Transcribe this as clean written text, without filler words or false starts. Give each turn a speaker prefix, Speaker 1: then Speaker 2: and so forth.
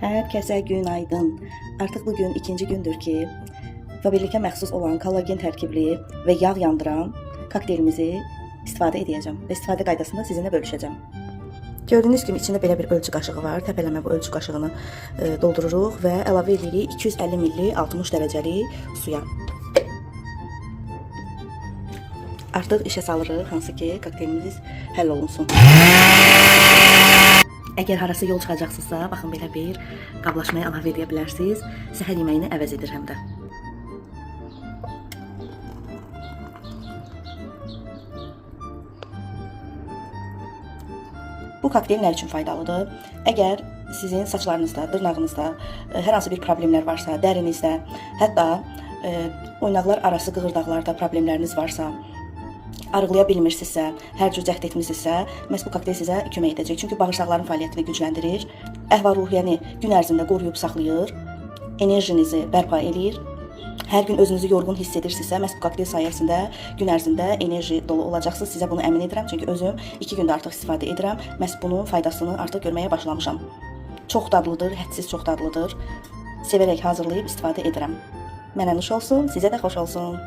Speaker 1: Herkese günaydın. Artık bugün ikinci gündür ki Faberlic'e məxsus olan kollagen tərkibli və yağ yandıran kokteylimizi istifadə edəcəm və istifadə qaydasını sizinlə bölüşəcəm. Gördüyünüz kimi içində belə bir ölçü qaşığı var. Təpələmə bu ölçü qaşığını doldururuq və əlavə edirik 250 ml 60 dərəcəli suya. Artıq işə salırıq, hansı ki kokteylimiz həll olunsun. Əgər harası yol çıxacaqsınızsa, baxın belə bir qablaşmaya əlavə edə bilərsiniz. Səhər yeməyini əvəz edir həm də. Bu kokteyl nə üçün faydalıdır? Əgər sizin saçlarınızda, dırnağınızda hər hansı bir problemlər varsa, dərinizdə, hətta oynaqlar arası qığırdaqlarda problemləriniz varsa, arıqlaya bilmirsinizsə, hər cür cəhd etmirsinizsə, məhz bu kokteyl sizə kömək edəcək. Çünki bağırsaqların fəaliyyətini gücləndirir, əhval-ruhiyyəni gün ərzində qoruyub saxlayır, enerjinizi bərpa edir. Hər gün özünüzü yorğun hiss edirsinizsə, məhz bu kokteyl sayəsində gün ərzində enerji dolu olacaqsınız. Sizə bunu əmin edirəm, çünki özüm 2 gündə artıq istifadə edirəm. Məhz bunun faydasını artıq görməyə başlamışam. Çox dadlıdır, hədsiz çox dadlıdır. Sevərək hazırlayıb istifadə edirəm. Mənə nuş olsun, sizə də xoş olsun.